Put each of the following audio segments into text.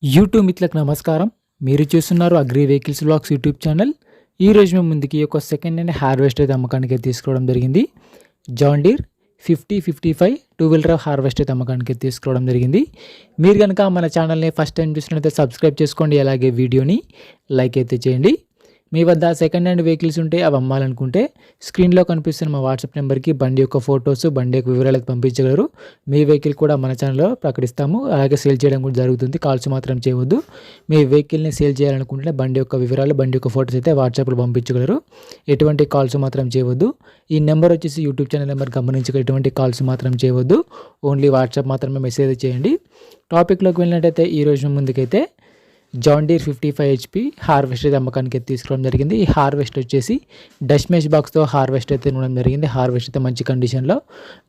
YouTube మిత్రులకు నమస్కారం. మీరు చూస్తున్నారు agri vehicles vlogs YouTube channel. ఈరోజు మేము ముందుకి ఒక సెకండ్ హ్యాండ్ హార్వెస్టర్ అయితే అమ్మకానికి తీసుకోవడం జరిగింది. John Deere 5055 two wheeler harvester అయితే అమ్మకానికి తీసుకోవడం జరిగింది. మీరు కనుక మన ఛానల్ని ఫస్ట్ టైం చూసినట్లయితే సబ్స్క్రైబ్ చేసుకోండి, అలాగే వీడియోని లైక్ అయితే చేయండి. మీ వద్ద సెకండ్ హ్యాండ్ వెహికల్స్ ఉంటే అవి అమ్మాలనుకుంటే స్క్రీన్లో కనిపిస్తున్న మా వాట్సాప్ నెంబర్కి బండి యొక్క ఫొటోస్, బండి యొక్క వివరాలు పంపించగలరు. మీ వెహికల్ కూడా మన ఛానల్లో ప్రకటిస్తాము, అలాగే సేల్ చేయడం కూడా జరుగుతుంది. కాల్స్ మాత్రం చేయవద్దు. మీ వెహికల్ని సేల్ చేయాలనుకుంటే బండి యొక్క వివరాలు, బండి యొక్క ఫొటోస్ అయితే వాట్సాప్లో పంపించగలరు. ఎటువంటి కాల్స్ మాత్రం చేయవద్దు. ఈ నెంబర్ వచ్చేసి యూట్యూబ్ ఛానల్ నెంబర్ గమనించక ఎటువంటి కాల్స్ మాత్రం చేయవద్దు. ఓన్లీ వాట్సాప్ మాత్రమే మెసేజ్ చేయండి. టాపిక్లోకి వెళ్ళినట్టయితే ఈరోజు ముందుకైతే జాన్ డీర్ 55 HP హార్వెస్టర్ అమ్మకానికి తీసుకోవడం జరిగింది. ఈ హార్వెస్టర్ వచ్చేసి డస్ట్ మెష్ బాక్స్తో హార్వెస్టర్ అయితే ఉండడం జరిగింది. హార్వెస్టర్ అయితే మంచి కండిషన్లో,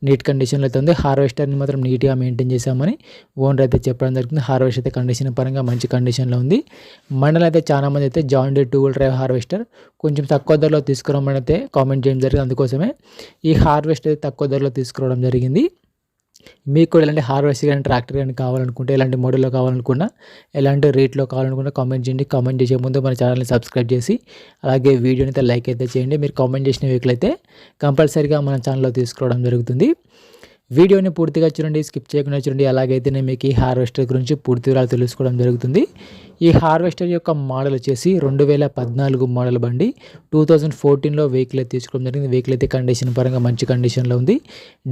నీట్ కండిషన్లో అయితే ఉంది. హార్వెస్టర్ని మాత్రం నీట్గా మెయింటైన్ చేశామని ఓనర్ అయితే చెప్పడం జరిగింది. హార్వెస్టర్ అయితే కండిషన్ పరంగా మంచి కండిషన్లో ఉంది. మండలం అయితే చాలామంది అయితే John Deere 2 wheeler drive harvester కొంచెం తక్కువ ధరలో తీసుకురామని అయితే కామెంట్ చేయడం జరిగింది. అందుకోసమే ఈ హార్వెస్టర్ అయితే తక్కువ ధరలో తీసుకురావడం జరిగింది. మీకు కూడా ఎలాంటి హార్వెస్టర్ కానీ ట్రాక్టర్ కానీ కావాలనుకుంటే, ఎలాంటి మోడల్లో కావాలనుకున్నా, ఎలాంటి రేట్లో కావాలనుకున్నా కామెంట్ చేయండి. కామెంట్ చేసే ముందు మన ఛానల్ని సబ్స్క్రైబ్ చేసి అలాగే వీడియోని అయితే లైక్ అయితే చేయండి. మీరు కామెంట్ చేసిన వెహికల్ అయితే కంపల్సరీగా మన ఛానల్లో తీసుకోవడం జరుగుతుంది. వీడియోని పూర్తిగా చూడండి, స్కిప్ చేయకుండా చూడండి. అలాగైతేనే మీకు ఈ హార్వెస్టర్ గురించి పూర్తి వివరాలు తెలుసుకోవడం జరుగుతుంది. ఈ హార్వెస్టర్ యొక్క మోడల్ వచ్చేసి 2014 మోడల్ బండి. 2014లో వెహికల్ అయితే తీసుకోవడం జరిగింది. వెహికల్ అయితే కండిషన్ పరంగా మంచి కండిషన్లో ఉంది.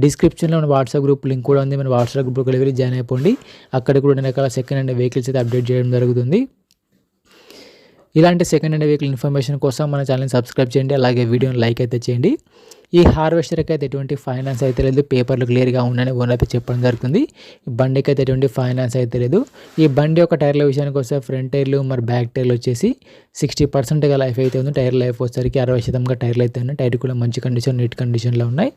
డిస్క్రిప్షన్లో మన వాట్సాప్ గ్రూప్ లింక్ కూడా ఉంది. మన వాట్సాప్ గ్రూప్కి వెళ్ళి జాయిన్ అయిపోండి. అక్కడ కూడా రకాల సెకండ్ హ్యాండ్ వెహికల్స్ అయితే అప్డేట్ చేయడం జరుగుతుంది. ఇలాంటి సెకండ్ హ్యాండ్ వెహికల్ ఇన్ఫర్మేషన్ కోసం మన ఛానల్ని సబ్స్క్రైబ్ చేయండి, అలాగే వీడియోని లైక్ అయితే చేయండి. ఈ హార్వెస్టర్కి అయితే ఎటువంటి ఫైనాన్స్ అయితే లేదు, పేపర్లు క్లియర్గా ఉన్నాయని ఓనర్ అయితే చెప్పడం జరుగుతుంది. ఈ బండికి అయితే ఎటువంటి ఫైనాన్స్ అయితే లేదు. ఈ బండి యొక్క టైర్ల విషయానికి వస్తే ఫ్రంట్ టైర్లు మరి బ్యాక్ టైర్లు వచ్చేసి 60%గా లైఫ్ అయితే ఉంది. టైర్ లైఫ్ వచ్చేసరికి 60% టైర్లు అయితే ఉన్నాయి. టైర్ కూడా మంచి కండిషన్, నీట్ కండిషన్లో ఉన్నాయి.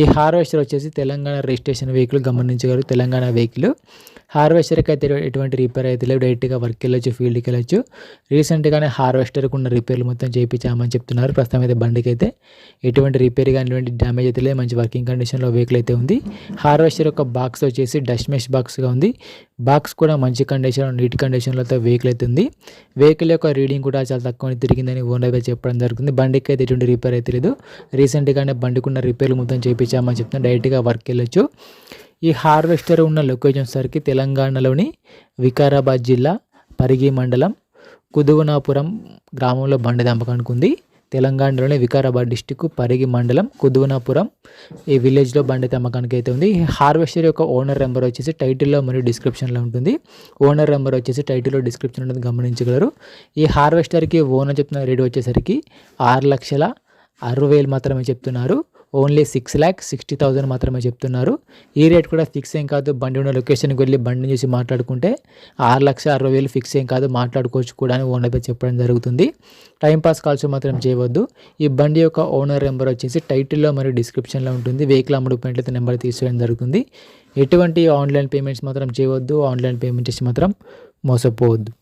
ఈ హార్వెస్టర్ వచ్చేసి తెలంగాణ రిజిస్ట్రేషన్ వెహికల్ గమనించగలరు. తెలంగాణ వెహికల్ హార్వెస్టర్కి అయితే ఎటువంటి రిపేర్ అయితే లేవు. డైరెక్ట్గా వర్క్ వెళ్ళొచ్చు, ఫీల్డ్కి వెళ్ళొచ్చు. రీసెంట్గానే హార్వెస్టర్కి ఉన్న రిపేర్లు మొత్తం చేయించామని చెప్తున్నారు. ప్రస్తుతం అయితే బండికి అయితే ఎటువంటి రిపేర్ కానీ ఎటువంటి డ్యామేజ్ అయితే లేదు. మంచి వర్కింగ్ కండిషన్లో వెహికల్ అయితే ఉంది. హార్వెస్టర్ యొక్క బాక్స్ వచ్చేసి డస్ట్ మెష్ బాక్స్గా ఉంది. బాక్స్ కూడా మంచి కండిషన్, నీట్ కండిషన్లో అయితే వెహికల్ అయితే ఉంది. వెహికల్ యొక్క రీడింగ్ కూడా చాలా తక్కువ తిరిగిందని ఓనర్ అయితే చెప్పడం జరుగుతుంది. బండికి అయితే ఎటువంటి రిపేర్ అయితే లేదు. రీసెంట్గానే బండికి ఉన్న రిపేర్లు మొత్తం చేయించామని చెప్తున్నారు. డైరెక్ట్గా వర్క్ వెళ్ళొచ్చు. ఈ హార్వెస్టర్ ఉన్న లొకేషన్ సరికి తెలంగాణలోని వికారాబాద్ జిల్లా పరిగి మండలం కుదువనాపురం గ్రామంలో బండి అమ్మకానికి ఉంది. తెలంగాణలోని వికారాబాద్ డిస్టిక్ పరిగి మండలం కుదువనాపురం ఈ విలేజ్లో బండి అమ్మకానికి అయితే ఉంది. హార్వెస్టర్ యొక్క ఓనర్ నెంబర్ వచ్చేసి టైటిల్లో మరియు డిస్క్రిప్షన్లో ఉంటుంది. ఓనర్ నెంబర్ వచ్చేసి టైటిల్లో డిస్క్రిప్షన్ ఉంటుంది, గమనించగలరు. ఈ హార్వెస్టర్కి ఓనర్ చెప్తున్న రేట్ వచ్చేసరికి 6,60,000 మాత్రమే చెప్తున్నారు. ఓన్లీ 6,60,000 మాత్రమే చెప్తున్నారు. ఈ రేట్ కూడా ఫిక్స్ ఏం కాదు. బండి ఉన్న లొకేషన్కి వెళ్ళి బండిని చూసి మాట్లాడుకుంటే 6,60,000 ఫిక్స్ ఏం కాదు, మాట్లాడుకోవచ్చు కూడా అని ఓనర్ చెప్పడం జరుగుతుంది. టైంపాస్ కాల్స్ మాత్రం చేయవద్దు. ఈ బండి యొక్క ఓనర్ నెంబర్ వచ్చేసి టైటిల్లో మరియు డిస్క్రిప్షన్లో ఉంటుంది. వెహికల్ అమ్ముడుపోయినట్లయితే నెంబర్ తీసుకోవడం జరుగుతుంది. ఎటువంటి ఆన్లైన్ పేమెంట్స్ మాత్రం చేయవద్దు. ఆన్లైన్ పేమెంట్ చేసి మాత్రం మోసపోవద్దు.